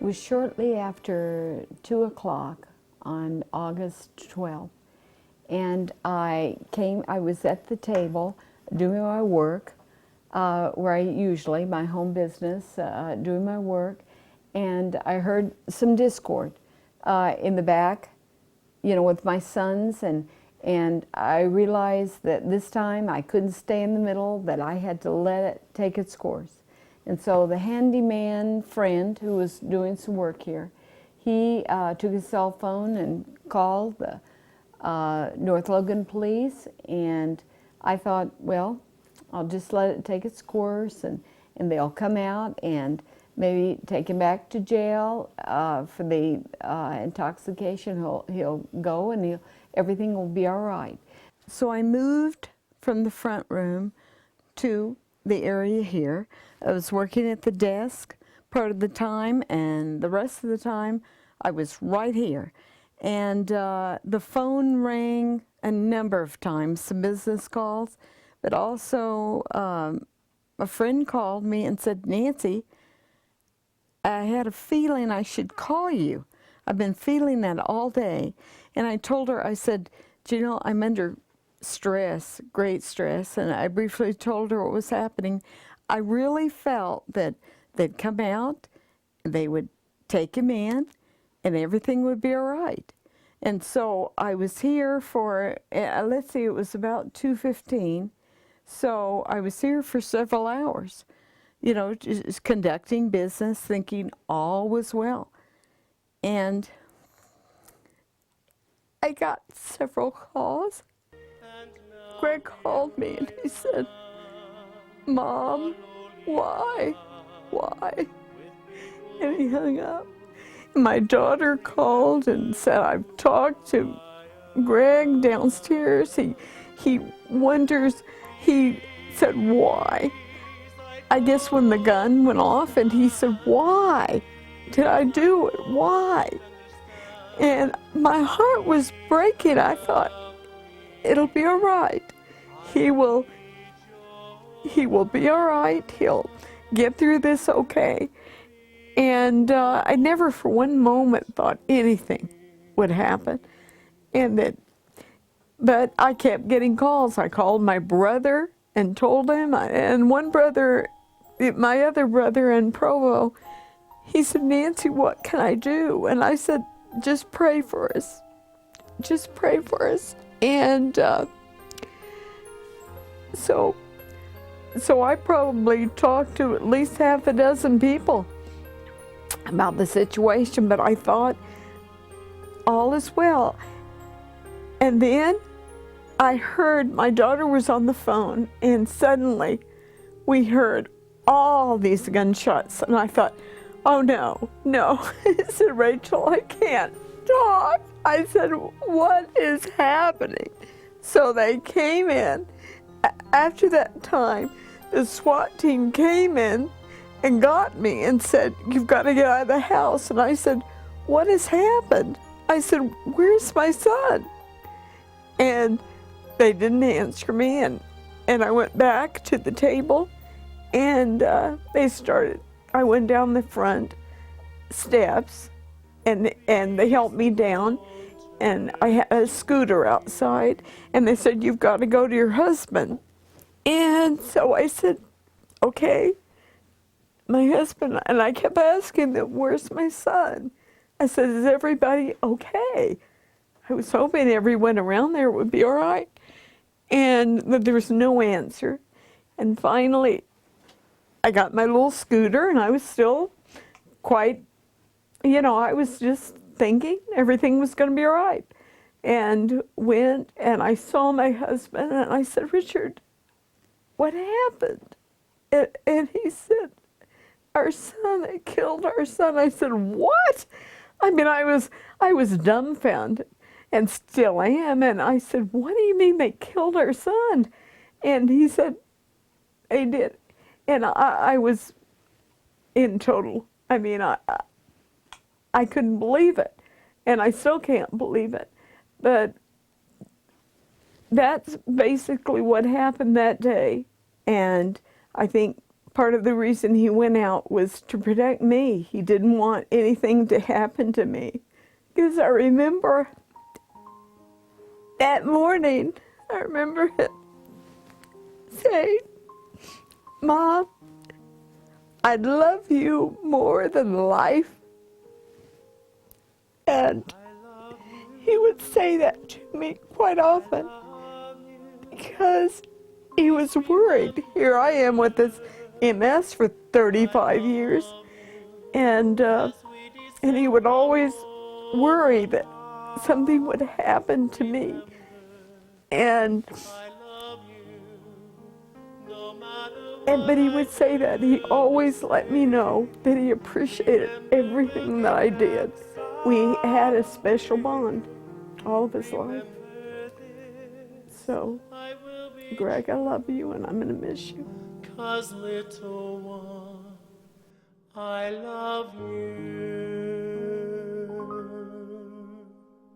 It was shortly after 2 o'clock on August 12th, and I was at the table doing my work, where I usually, my home business, doing my work, and I heard some discord in the back, you know, with my sons, and I realized that this time I couldn't stay in the middle, that I had to let it take its course. And so the handyman friend who was doing some work here, he took his cell phone and called the North Logan police, and I thought, well, I'll just let it take its course, and they'll come out and maybe take him back to jail for the intoxication. He'll go, and everything will be all right. So I moved from the front room to the area here. I was working at the desk part of the time, and the rest of the time I was right here. And the phone rang a number of times, some business calls, but also a friend called me and said, "Nancy, I had a feeling I should call you. I've been feeling that all day." And I told her, I said, "Do you know, I'm under stress, great stress," and I briefly told her what was happening. I really felt that they'd come out, they would take him in, and everything would be all right. And so I was here for, let's see, it was about 2:15, so I was here for several hours, you know, just conducting business, thinking all was well. And I got several calls. Greg called me and he said, "Mom, why? Why?" And he hung up. My daughter called and said, "I've talked to Greg downstairs. He wonders," he said, "why?" I guess when the gun went off, and he said, "Why did I do it? Why?" And my heart was breaking. I thought, it'll be all right. He will be all right. He'll get through this okay. And I never for one moment thought anything would happen. But I kept getting calls. I called my brother and told him, and one brother, my other brother in Provo, he said, "Nancy, what can I do?" And I said, "Just pray for us. Just pray for us." And so I probably talked to at least half a dozen people about the situation, but I thought, all is well. And then I heard, my daughter was on the phone, and suddenly we heard all these gunshots, and I thought, oh no. I said, "Rachel, I can't talk." I said, "What is happening?" So they came in. After that time, the SWAT team came in and got me and said, "You've got to get out of the house." And I said, "What has happened?" I said, "Where's my son?" And they didn't answer me, and I went back to the table, and I went down the front steps, and they helped me down, and I had a scooter outside, and they said, "You've got to go to your husband." And so I said, "Okay." My husband, and I kept asking them, "Where's my son?" I said, "Is everybody okay?" I was hoping everyone around there would be all right, and there was no answer. And finally, I got my little scooter, and I was still quite, I was just thinking everything was going to be all right. And went, and I saw my husband, and I said, "Richard, what happened?" And he said, "Our son, they killed our son." I said, "What?" I mean, I was dumbfounded, and still am. And I said, "What do you mean they killed our son?" And he said, "They did." And I was in total, I couldn't believe it. And I still can't believe it. But that's basically what happened that day. And I think part of the reason he went out was to protect me. He didn't want anything to happen to me. Because I remember that morning, I remember him saying, "Mom, I'd love you more than life." And he would say that to me quite often because he was worried. Here I am with this MS for 35 years, and he would always worry that something would happen to me. But he would say that he always let me know that he appreciated everything that I did. We had a special bond all of his life. So, Greg, I love you and I'm gonna miss you. 'Cause little one, I love you.